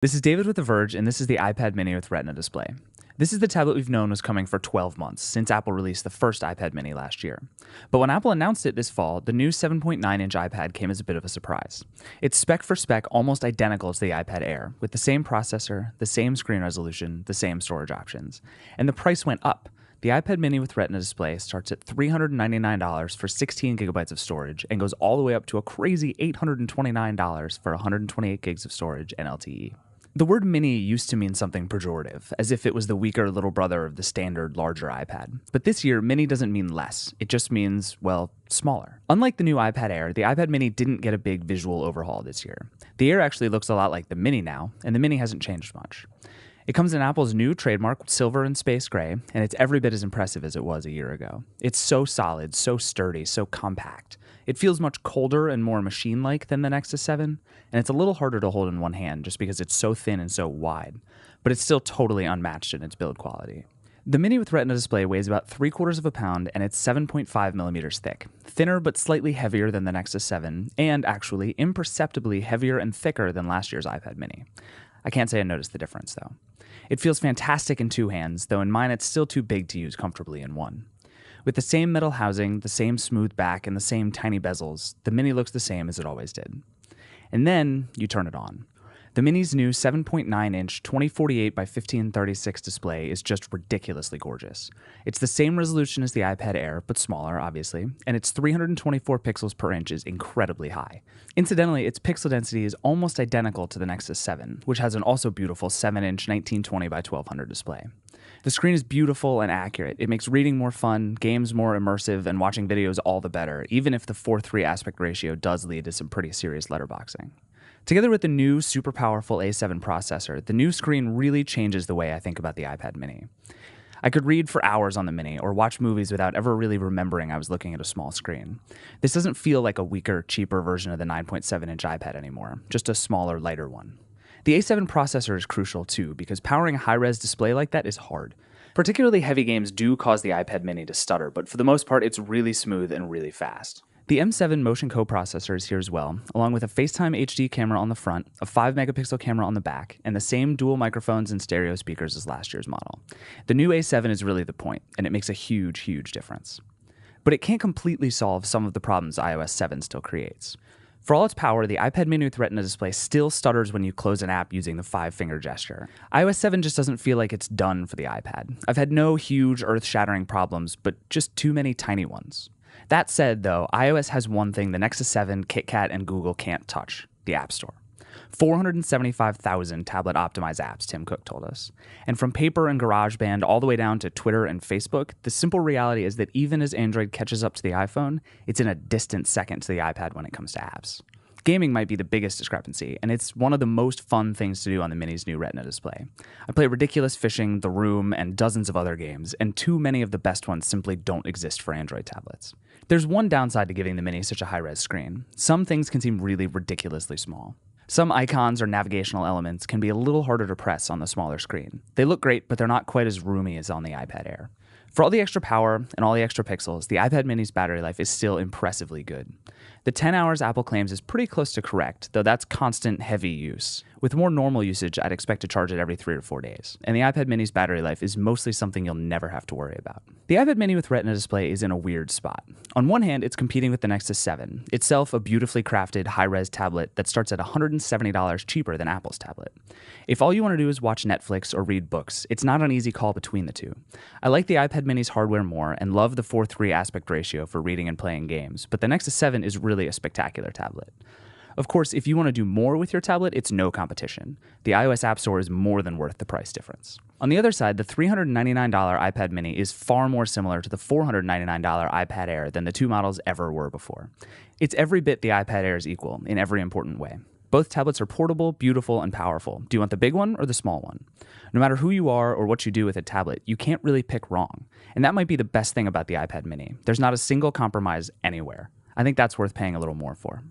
This is David with The Verge, and this is the iPad mini with Retina display. This is the tablet we've known was coming for 12 months, since Apple released the first iPad mini last year. But when Apple announced it this fall, the new 7.9-inch iPad came as a bit of a surprise. It's spec for spec almost identical to the iPad Air, with the same processor, the same screen resolution, the same storage options. And the price went up. The iPad mini with Retina display starts at $399 for 16 gigabytes of storage and goes all the way up to a crazy $829 for 128 gigs of storage and LTE. The word mini used to mean something pejorative, as if it was the weaker little brother of the standard, larger iPad. But this year, mini doesn't mean less. It just means, well, smaller. Unlike the new iPad Air, the iPad mini didn't get a big visual overhaul this year. The Air actually looks a lot like the mini now, and the mini hasn't changed much. It comes in Apple's new trademark silver and space gray, and it's every bit as impressive as it was a year ago. It's so solid, so sturdy, so compact. It feels much colder and more machine-like than the Nexus 7, and it's a little harder to hold in one hand just because it's so thin and so wide, but it's still totally unmatched in its build quality. The Mini with Retina display weighs about 3/4 of a pound and it's 7.5 millimeters thick, thinner but slightly heavier than the Nexus 7, and actually imperceptibly heavier and thicker than last year's iPad Mini. I can't say I noticed the difference, though. It feels fantastic in two hands, though in mine it's still too big to use comfortably in one. With the same metal housing, the same smooth back, and the same tiny bezels, the Mini looks the same as it always did. And then you turn it on. The Mini's new 7.9-inch 2048 by 1536 display is just ridiculously gorgeous. It's the same resolution as the iPad Air, but smaller, obviously, and its 324 pixels per inch is incredibly high. Incidentally, its pixel density is almost identical to the Nexus 7, which has an also beautiful 7-inch 1920 by 1200 display. The screen is beautiful and accurate. It makes reading more fun, games more immersive, and watching videos all the better, even if the 4:3 aspect ratio does lead to some pretty serious letterboxing. Together with the new super powerful A7 processor, the new screen really changes the way I think about the iPad mini. I could read for hours on the Mini or watch movies without ever really remembering I was looking at a small screen. This doesn't feel like a weaker, cheaper version of the 9.7-inch iPad anymore, just a smaller, lighter one. The A7 processor is crucial too, because powering a high-res display like that is hard. Particularly heavy games do cause the iPad mini to stutter, but for the most part it's really smooth and really fast. The M7 Motion coprocessor is here as well, along with a FaceTime HD camera on the front, a 5-megapixel camera on the back, and the same dual microphones and stereo speakers as last year's model. The new A7 is really the point, and it makes a huge, huge difference. But it can't completely solve some of the problems iOS 7 still creates. For all its power, the iPad mini with Retina display still stutters when you close an app using the 5-finger gesture. iOS 7 just doesn't feel like it's done for the iPad. I've had no huge, earth-shattering problems, but just too many tiny ones. That said, though, iOS has one thing the Nexus 7, KitKat, and Google can't touch: the App Store. 475,000 tablet-optimized apps, Tim Cook told us. And from Paper and GarageBand all the way down to Twitter and Facebook, the simple reality is that even as Android catches up to the iPhone, it's in a distant second to the iPad when it comes to apps. Gaming might be the biggest discrepancy, and it's one of the most fun things to do on the Mini's new Retina display. I play Ridiculous Fishing, The Room, and dozens of other games, and too many of the best ones simply don't exist for Android tablets. There's one downside to giving the Mini such a high-res screen. Some things can seem really ridiculously small. Some icons or navigational elements can be a little harder to press on the smaller screen. They look great, but they're not quite as roomy as on the iPad Air. For all the extra power and all the extra pixels, the iPad mini's battery life is still impressively good. The 10 hours Apple claims is pretty close to correct, though that's constant, heavy use. With more normal usage, I'd expect to charge it every 3 or 4 days, and the iPad mini's battery life is mostly something you'll never have to worry about. The iPad mini with Retina display is in a weird spot. On one hand, it's competing with the Nexus 7, itself a beautifully crafted, high-res tablet that starts at $170 cheaper than Apple's tablet. If all you want to do is watch Netflix or read books, it's not an easy call between the two. I like the iPad mini's hardware more and love the 4:3 aspect ratio for reading and playing games, but the Nexus 7 is really a spectacular tablet. Of course, if you want to do more with your tablet, it's no competition. The iOS App Store is more than worth the price difference. On the other side, the $399 iPad mini is far more similar to the $499 iPad Air than the two models ever were before. It's every bit the iPad Air's equal in every important way. Both tablets are portable, beautiful, and powerful. Do you want the big one or the small one? No matter who you are or what you do with a tablet, you can't really pick wrong. And that might be the best thing about the iPad mini. There's not a single compromise anywhere. I think that's worth paying a little more for.